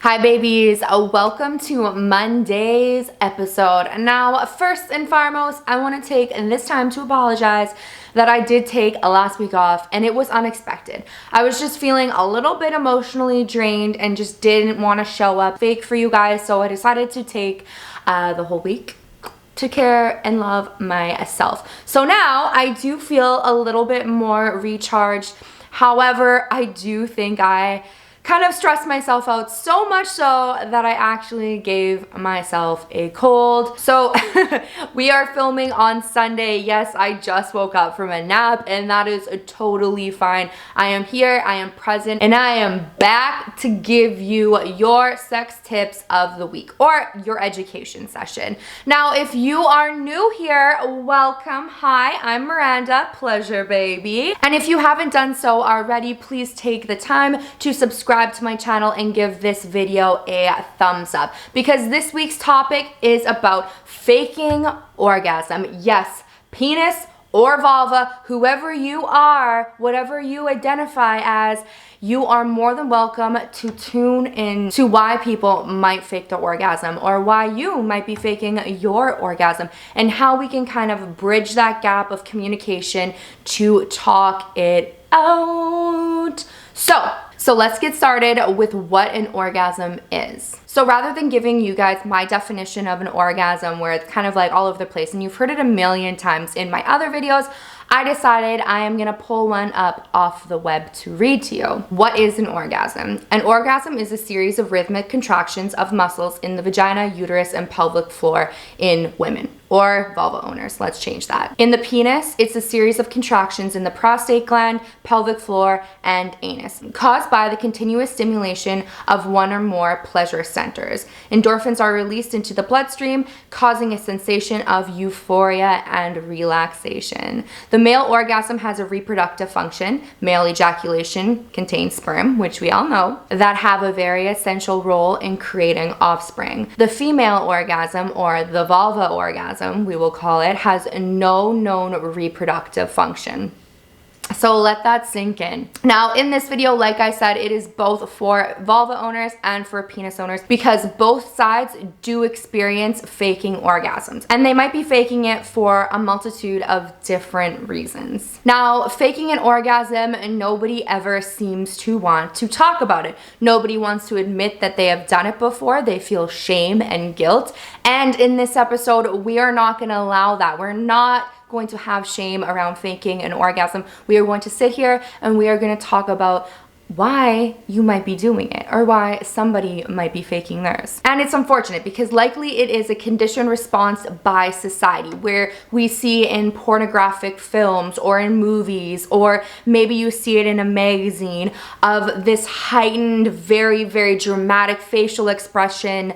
Hi babies, welcome to Monday's episode. Now, first and foremost, I want to take this time to apologize that I did take last week off and it was unexpected. I was just feeling a little bit emotionally drained and just didn't want to show up fake for you guys, so I decided to take the whole week to care and love myself. So now I do feel a little bit more recharged. However, I do think I kind of stressed myself out so much so that I actually gave myself a cold. So we are filming on Sunday. Yes, I just woke up from a nap and that is totally fine. I am here, I am present, and I am back to give you your sex tips of the week or your education session. Now, if you are new here, welcome. Hi, I'm Miranda, Pleasurebhabiee. And if you haven't done so already, please take the time to subscribe to my channel and give this video a thumbs up, because this week's topic is about faking orgasm. Yes, penis or vulva, whoever you are, whatever you identify as, you are more than welcome to tune in to why people might fake the orgasm or why you might be faking your orgasm and how we can kind of bridge that gap of communication to talk it out. So let's get started with what an orgasm is. So rather than giving you guys my definition of an orgasm where it's kind of like all over the place and you've heard it a million times in my other videos, I decided I am gonna pull one up off the web to read to you. What is an orgasm? An orgasm is a series of rhythmic contractions of muscles in the vagina, uterus, and pelvic floor in women, or vulva owners. Let's change that. In the penis, it's a series of contractions in the prostate gland, pelvic floor, and anus, caused by the continuous stimulation of one or more pleasure centers. Endorphins are released into the bloodstream, causing a sensation of euphoria and relaxation. The male orgasm has a reproductive function. Male ejaculation contains sperm, which we all know, that have a very essential role in creating offspring. The female orgasm, or the vulva orgasm, we will call it, has no known reproductive function. So let that sink in. Now in this video, like I said, it is both for vulva owners and for penis owners, because both sides do experience faking orgasms, and they might be faking it for a multitude of different reasons. Now, faking an orgasm, nobody ever seems to want to talk about it. Nobody wants to admit that they have done it before. They feel shame and guilt. And in this episode, we are not going to allow that. We're not going to have shame around faking an orgasm. We are going to sit here and we are going to talk about why you might be doing it or why somebody might be faking theirs. And it's unfortunate because likely it is a conditioned response by society, where we see in pornographic films or in movies, or maybe you see it in a magazine, of this heightened, very, very dramatic facial expression.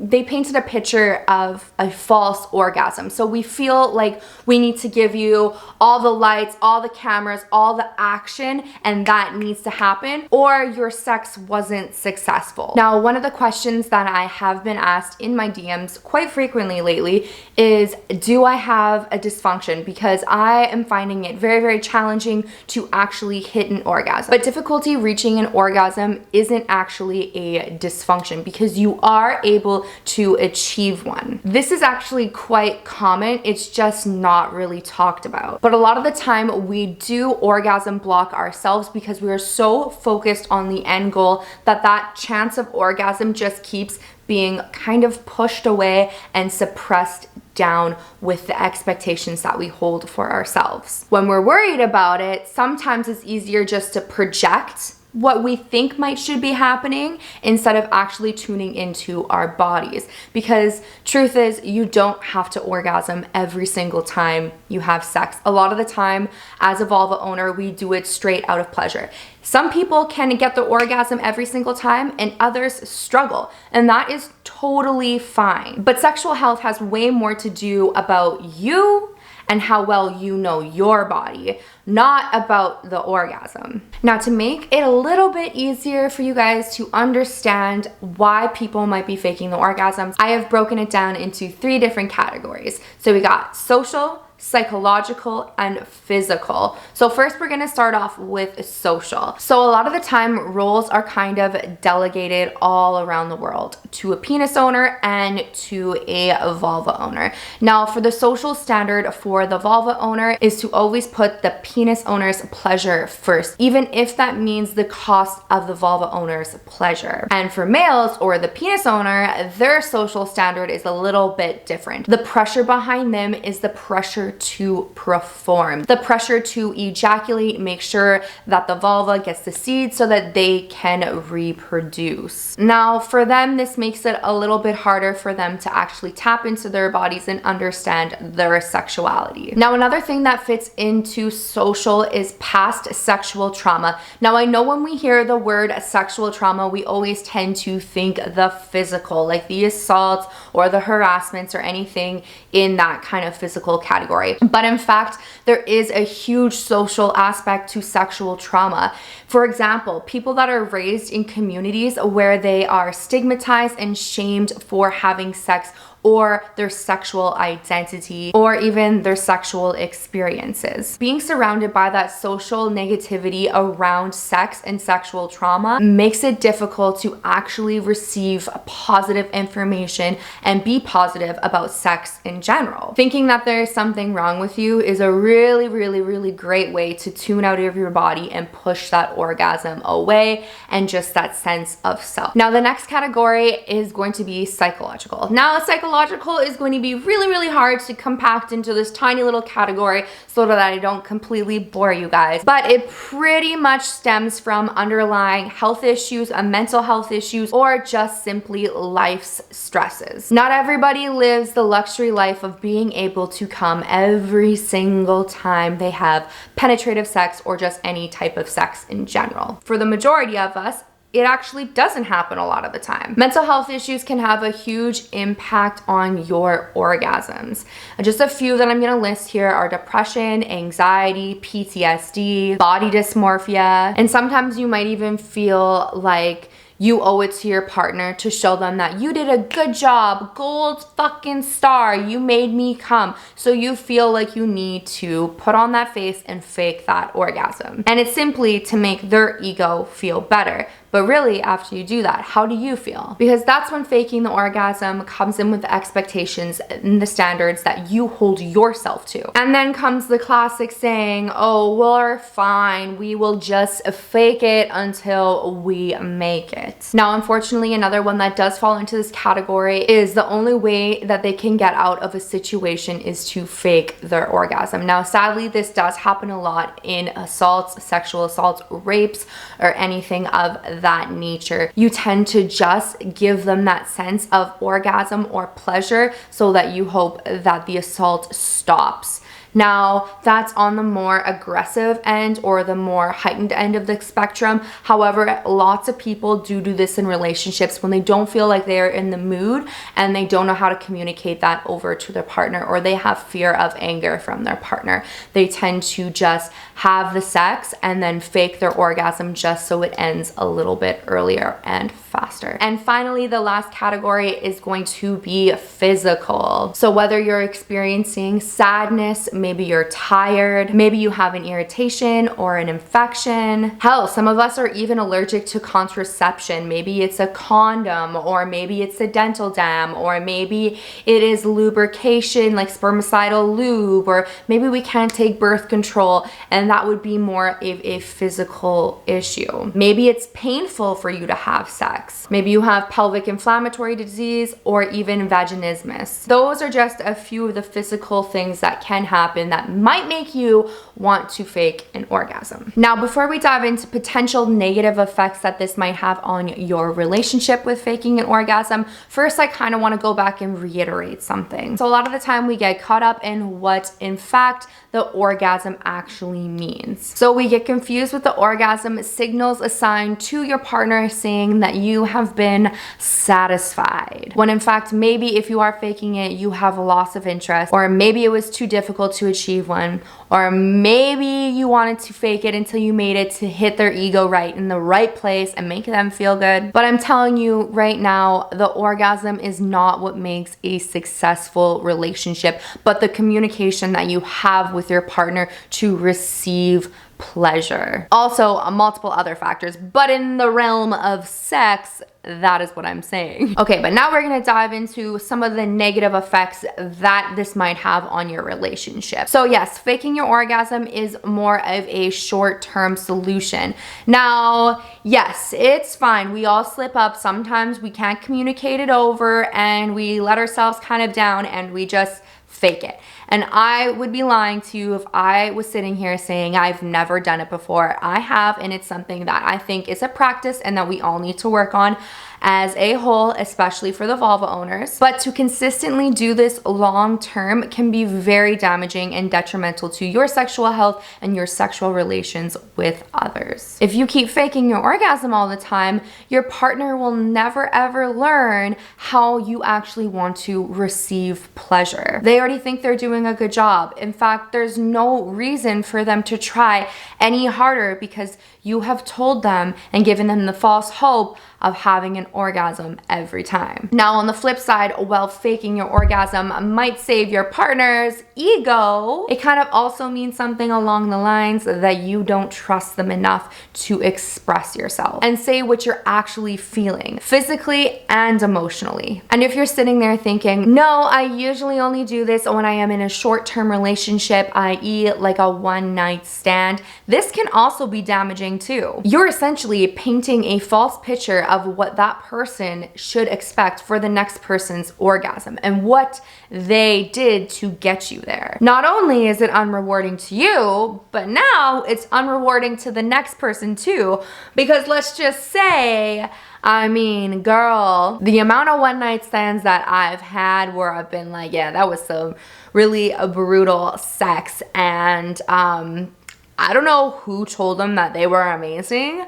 They painted a picture of a false orgasm. So we feel like we need to give you all the lights, all the cameras, all the action, and that needs to happen, or your sex wasn't successful. Now, one of the questions that I have been asked in my DMs quite frequently lately is, do I have a dysfunction? Because I am finding it very, very challenging to actually hit an orgasm. But difficulty reaching an orgasm isn't actually a dysfunction, because you are able to achieve one. This is actually quite common. It's just not really talked about. But a lot of the time we do orgasm block ourselves because we are so focused on the end goal that chance of orgasm just keeps being kind of pushed away and suppressed down with the expectations that we hold for ourselves. When we're worried about it, sometimes it's easier just to project what we think should be happening instead of actually tuning into our bodies. Because truth is, you don't have to orgasm every single time you have sex. A lot of the time, as a vulva owner, we do it straight out of pleasure. Some people can get the orgasm every single time and others struggle, and that is totally fine. But sexual health has way more to do about you and how well you know your body, not about the orgasm. Now, to make it a little bit easier for you guys to understand why people might be faking the orgasms, I have broken it down into 3 different categories. So we got social, psychological, and physical. So first we're gonna start off with social. So a lot of the time roles are kind of delegated all around the world to a penis owner and to a vulva owner. Now for the social standard for the vulva owner is to always put the penis owner's pleasure first, even if that means the cost of the vulva owner's pleasure. And for males or the penis owner, their social standard is a little bit different. The pressure behind them is the pressure to perform, the pressure to ejaculate, make sure that the vulva gets the seed so that they can reproduce. Now for them, this makes it a little bit harder for them to actually tap into their bodies and understand their sexuality. Now another thing that fits into social is past sexual trauma. Now I know when we hear the word sexual trauma, we always tend to think the physical, like the assaults or the harassments or anything in that kind of physical category. But in fact, there is a huge social aspect to sexual trauma. For example, people that are raised in communities where they are stigmatized and shamed for having sex or their sexual identity or even their sexual experiences. Being surrounded by that social negativity around sex and sexual trauma makes it difficult to actually receive positive information and be positive about sex in general. Thinking that there's something wrong with you is a really great way to tune out of your body and push that orgasm away and just that sense of self. Now the next category is going to be psychological. Now psychological is going to be really hard to compact into this tiny little category so that I don't completely bore you guys, but it pretty much stems from underlying health issues, mental health issues, or just simply life's stresses. Not everybody lives the luxury life of being able to come every single time they have penetrative sex or just any type of sex in general. For the majority of us, it actually doesn't happen a lot of the time. Mental health issues can have a huge impact on your orgasms. Just a few that I'm gonna list here are depression, anxiety, PTSD, body dysmorphia, and sometimes you might even feel like you owe it to your partner to show them that you did a good job, gold fucking star, you made me come. So you feel like you need to put on that face and fake that orgasm. And it's simply to make their ego feel better. But really, after you do that, how do you feel? Because that's when faking the orgasm comes in with the expectations and the standards that you hold yourself to. And then comes the classic saying, oh, we're fine, we will just fake it until we make it. Now, unfortunately, another one that does fall into this category is the only way that they can get out of a situation is to fake their orgasm. Now, sadly, this does happen a lot in assaults, sexual assaults, rapes, or anything of that nature. You tend to just give them that sense of orgasm or pleasure so that you hope that the assault stops. Now, that's on the more aggressive end or the more heightened end of the spectrum. However, lots of people do this in relationships when they don't feel like they're in the mood and they don't know how to communicate that over to their partner, or they have fear of anger from their partner. They tend to just have the sex and then fake their orgasm just so it ends a little bit earlier and faster. And finally, the last category is going to be physical. So whether you're experiencing sadness, maybe you're tired, maybe you have an irritation or an infection. Hell, some of us are even allergic to contraception. Maybe it's a condom, or maybe it's a dental dam, or maybe it is lubrication like spermicidal lube, or maybe we can't take birth control, and that would be more of a physical issue. Maybe it's painful for you to have sex. Maybe you have pelvic inflammatory disease or even vaginismus. Those are just a few of the physical things that can happen that might make you want to fake an orgasm. Now, before we dive into potential negative effects that this might have on your relationship with faking an orgasm, first I kind of want to go back and reiterate something. So a lot of the time we get caught up in what in fact the orgasm actually means. So we get confused with the orgasm signals assigned to your partner saying that you have been satisfied. When in fact, maybe if you are faking it, you have a loss of interest, or maybe it was too difficult to achieve one, or maybe you wanted to fake it until you made it to hit their ego right in the right place and make them feel good. But I'm telling you right now, the orgasm is not what makes a successful relationship, but the communication that you have with your partner to receive pleasure. Also, multiple other factors, but in the realm of sex, that is what I'm saying. Okay, but now we're gonna dive into some of the negative effects that this might have on your relationship. So yes, faking your orgasm is more of a short-term solution. Now, yes, it's fine. We all slip up. Sometimes we can't communicate it over and we let ourselves kind of down and we just fake it. And I would be lying to you if I was sitting here saying I've never done it before. I have, and it's something that I think is a practice and that we all need to work on as a whole, especially for the vulva owners. But to consistently do this long term can be very damaging and detrimental to your sexual health and your sexual relations with others. If you keep faking your orgasm all the time, your partner will never ever learn how you actually want to receive pleasure. They already think they're doing a good job. In fact, there's no reason for them to try any harder because you have told them and given them the false hope of having an orgasm every time. Now, on the flip side, while faking your orgasm might save your partner's ego, it kind of also means something along the lines that you don't trust them enough to express yourself and say what you're actually feeling, physically and emotionally. And if you're sitting there thinking, no, I usually only do this when I am in a short-term relationship, i.e. like a one-night stand, this can also be damaging too. You're essentially painting a false picture of what that person should expect for the next person's orgasm and what they did to get you there. Not only is it unrewarding to you, but now it's unrewarding to the next person too, because let's just say, I mean, girl, the amount of one night stands that I've had where I've been like, yeah, that was some really brutal sex, and I don't know who told them that they were amazing,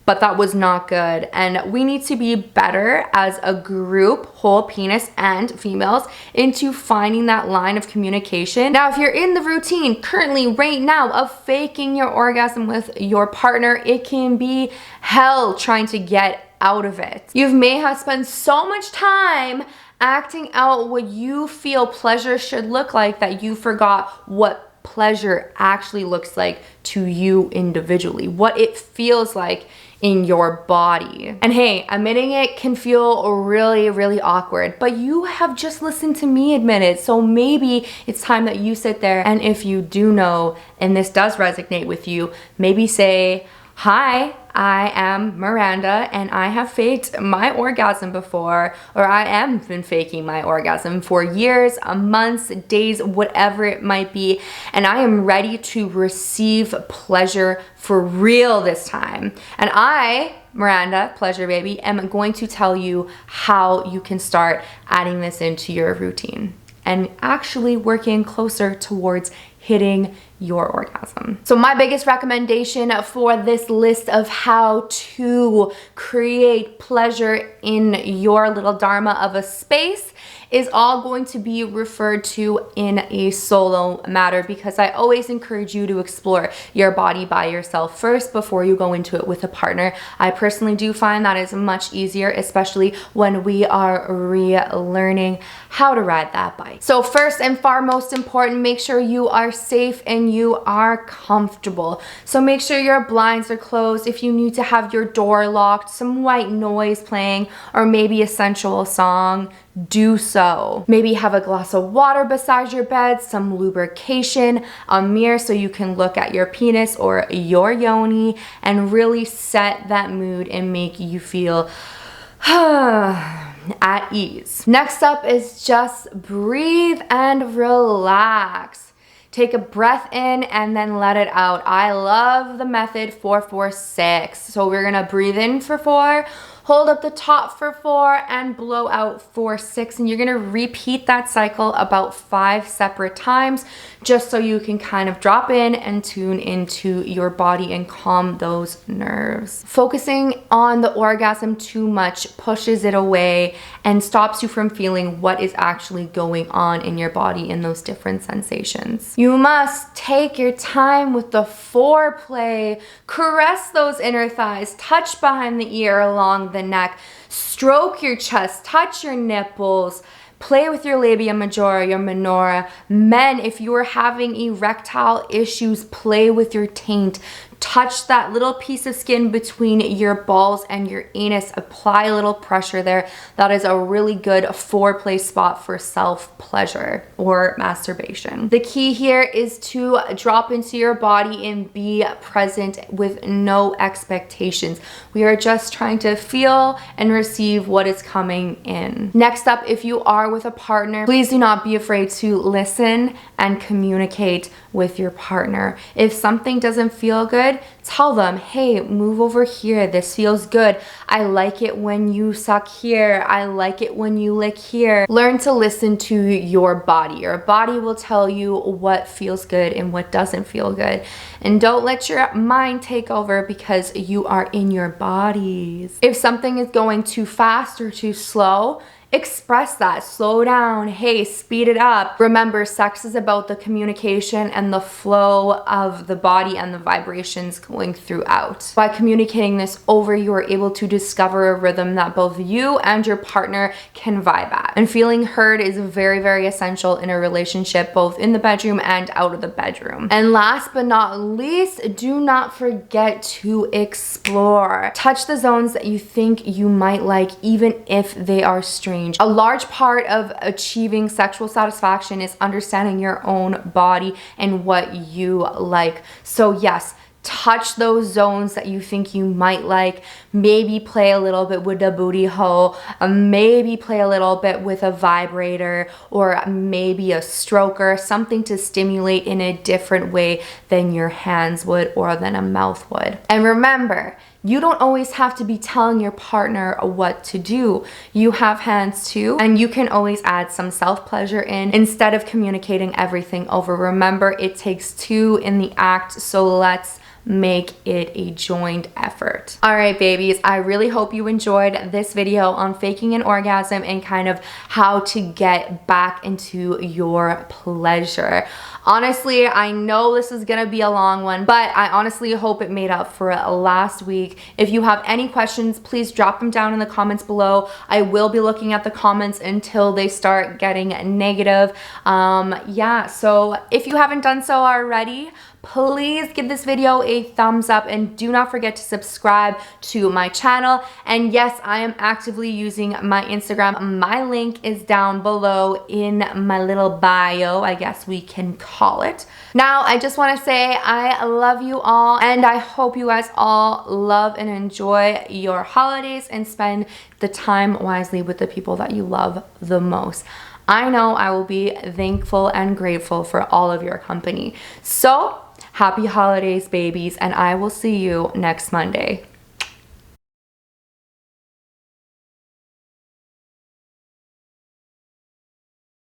but that was not good. And we need to be better as a group, whole penis and females, into finding that line of communication. Now, if you're in the routine currently right now of faking your orgasm with your partner, it can be hell trying to get out of it. You may have spent so much time acting out what you feel pleasure should look like that you forgot what pleasure actually looks like to you individually, what it feels like in your body. And hey, admitting it can feel really, really awkward, but you have just listened to me admit it. So maybe it's time that you sit there, and if you do know, and this does resonate with you, maybe say, hi, I am Miranda and I have faked my orgasm before, or I am been faking my orgasm for years, months, days, whatever it might be, and I am ready to receive pleasure for real this time. And I, Miranda, Pleasurebhabiee, am going to tell you how you can start adding this into your routine and actually working closer towards hitting your orgasm. So my biggest recommendation for this list of how to create pleasure in your little dharma of a space is all going to be referred to in a solo matter, because I always encourage you to explore your body by yourself first before you go into it with a partner. I personally do find that is much easier, especially when we are relearning how to ride that bike. So first and foremost important, make sure you are safe and you are comfortable. So make sure your blinds are closed. If you need to have your door locked, some white noise playing, or maybe a sensual song, do so. Maybe have a glass of water beside your bed, some lubrication, a mirror so you can look at your penis or your yoni and really set that mood and make you feel at ease. Next up is just breathe and relax. Take a breath in and then let it out. I love the method 4-4-6. So we're gonna breathe in for 4, hold up the top for 4, and blow out for 6. And you're gonna repeat that cycle about 5 separate times, just so you can kind of drop in and tune into your body and calm those nerves. Focusing on the orgasm too much pushes it away and stops you from feeling what is actually going on in your body in those different sensations. You must take your time with the foreplay. Caress those inner thighs, touch behind the ear, along the neck, stroke your chest, touch your nipples, play with your labia majora, your minora. Men, if you are having erectile issues, play with your taint. Touch that little piece of skin between your balls and your anus. Apply a little pressure there. That is a really good foreplay spot for self-pleasure or masturbation. The key here is to drop into your body and be present with no expectations. We are just trying to feel and receive what is coming in. Next up, if you are with a partner, please do not be afraid to listen and communicate with your partner. If something doesn't feel good, tell them, hey, move over here. This feels good. I like it when you suck here. I like it when you lick here. Learn to listen to your body. Your body will tell you what feels good and what doesn't feel good. And don't let your mind take over, because you are in your bodies. If something is going too fast or too slow, express that. Slow down. Hey, speed it up. Remember, sex is about the communication and the flow of the body and the vibrations going throughout. By communicating this over, you are able to discover a rhythm that both you and your partner can vibe at. And feeling heard is very, very essential in a relationship, both in the bedroom and out of the bedroom. And last but not least, do not forget to explore. Touch the zones that you think you might like, even if they are strange. A large part of achieving sexual satisfaction is understanding your own body and what you like. So yes, touch those zones that you think you might like. Maybe play a little bit with the booty hole, maybe play a little bit with a vibrator, or maybe a stroker, something to stimulate in a different way than your hands would or than a mouth would. And remember, you don't always have to be telling your partner what to do. You have hands too, and you can always add some self-pleasure in instead of communicating everything over. Remember, it takes 2 in the act, so let's make it a joint effort. All right, babies, I really hope you enjoyed this video on faking an orgasm and kind of how to get back into your pleasure. Honestly, I know this is gonna be a long one, but I honestly hope it made up for last week. If you have any questions, please drop them down in the comments below. I will be looking at the comments until they start getting negative. Yeah, so if you haven't done so already, please give this video a thumbs up and do not forget to subscribe to my channel. And yes, I am actively using my Instagram. My link is down below in my little bio, I guess we can call it. Now, I just want to say I love you all, and I hope you guys all love and enjoy your holidays and spend the time wisely with the people that you love the most. I know I will be thankful and grateful for all of your company. So, happy holidays, babies, and I will see you next Monday.